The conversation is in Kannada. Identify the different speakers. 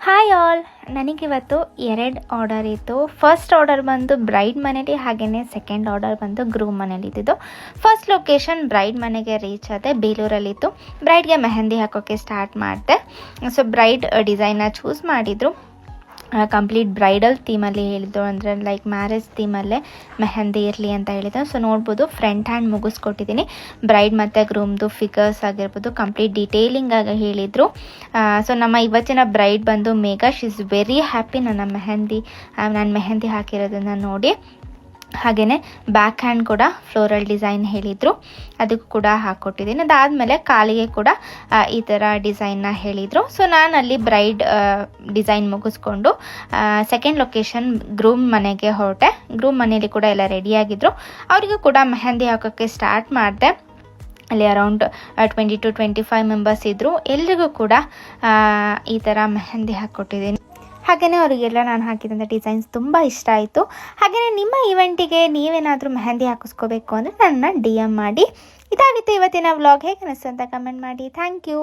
Speaker 1: ಹಾಯ್ ಆಲ್, ನನಗಿವತ್ತು 2 ಆರ್ಡರ್ ಇತ್ತು. ಫಸ್ಟ್ ಆರ್ಡರ್ ಬಂದು ಬ್ರೈಡ್ ಮನೇಲಿ, ಹಾಗೆಯೇ ಸೆಕೆಂಡ್ ಆರ್ಡರ್ ಬಂದು ಗ್ರೂಮ್ ಮನೇಲಿ ಇದ್ದಿದ್ದು. ಫಸ್ಟ್ ಲೊಕೇಶನ್ ಬ್ರೈಡ್ ಮನೆಗೆ ರೀಚ್ ಆದೆ, ಬೇಲೂರಲ್ಲಿತ್ತು. ಬ್ರೈಡ್ಗೆ ಮೆಹಂದಿ ಹಾಕೋಕ್ಕೆ ಸ್ಟಾರ್ಟ್ ಮಾಡಿದೆ. ಸೊ ಬ್ರೈಡ್ ಡಿಸೈನ್ನ ಚೂಸ್ ಮಾಡಿದರು. ಕಂಪ್ಲೀಟ್ ಬ್ರೈಡಲ್ ಥೀಮಲ್ಲಿ ಹೇಳಿದ್ರು, ಅಂದರೆ ಲೈಕ್ ಮ್ಯಾರೇಜ್ ಥೀಮಲ್ಲೇ ಮೆಹಂದಿ ಇರಲಿ ಅಂತ ಹೇಳಿದ್ರು. ಸೊ ನೋಡ್ಬೋದು, ಫ್ರಂಟ್ ಹ್ಯಾಂಡ್ ಮುಗಿಸ್ಕೊಟ್ಟಿದ್ದೀನಿ. ಬ್ರೈಡ್ ಮತ್ತು ಗ್ರೂಮ್ದು ಫಿಗರ್ಸ್ ಆಗಿರ್ಬೋದು ಕಂಪ್ಲೀಟ್ ಡೀಟೇಲಿಂಗ್ ಆಗಿ ಹೇಳಿದರು. ಸೊ ನಮ್ಮ ಇವತ್ತಿನ ಬ್ರೈಡ್ ಬಂದು Megha, she is very happy ನಾನು ಮೆಹಂದಿ ಹಾಕಿರೋದನ್ನು ನೋಡಿ. ಹಾಗೆಯೇ ಬ್ಯಾಕ್ ಹ್ಯಾಂಡ್ ಕೂಡ ಫ್ಲೋರಲ್ ಡಿಸೈನ್ ಹೇಳಿದರು, ಅದಕ್ಕೂ ಕೂಡ ಹಾಕ್ಕೊಟ್ಟಿದ್ದೀನಿ. ಅದಾದಮೇಲೆ ಕಾಲಿಗೆ ಕೂಡ ಈ ಥರ ಡಿಸೈನ್ನ ಹೇಳಿದರು. ಸೊ ನಾನು ಅಲ್ಲಿ ಬ್ರೈಡ್ ಡಿಸೈನ್ ಮುಗಿಸ್ಕೊಂಡು ಸೆಕೆಂಡ್ ಲೊಕೇಶನ್ ಗ್ರೂಮ್ ಮನೆಗೆ ಹೊರಟೆ. ಗ್ರೂಮ್ ಮನೇಲಿ ಕೂಡ ಎಲ್ಲ ರೆಡಿಯಾಗಿದ್ದರು. ಅವರಿಗೂ ಕೂಡ ಮೆಹಂದಿ ಹಾಕೋಕ್ಕೆ ಸ್ಟಾರ್ಟ್ ಮಾಡಿದೆ. ಅಲ್ಲಿ ಅರೌಂಡ್ 20 to 25 ಮೆಂಬರ್ಸ್ ಇದ್ದರು. ಎಲ್ರಿಗೂ ಕೂಡ ಈ ಥರ ಮೆಹಂದಿ ಹಾಕ್ಕೊಟ್ಟಿದ್ದೀನಿ. ಹಾಗೆಯೇ ಅವರಿಗೆಲ್ಲ ನಾನು ಹಾಕಿದಂಥ ಡಿಸೈನ್ಸ್ ತುಂಬ ಇಷ್ಟ ಆಯಿತು. ಹಾಗೆಯೇ ನಿಮ್ಮ ಇವೆಂಟಿಗೆ ನೀವೇನಾದರೂ ಮೆಹಂದಿ ಹಾಕಿಸ್ಕೋಬೇಕು ಅಂದರೆ ನನ್ನ DM ಮಾಡಿ. ಇದಾಗಿತ್ತು ಇವತ್ತಿನ ವ್ಲಾಗ್. ಹೇಗೆ ಅನಿಸ್ತು ಅಂತ ಕಮೆಂಟ್ ಮಾಡಿ. Thank you.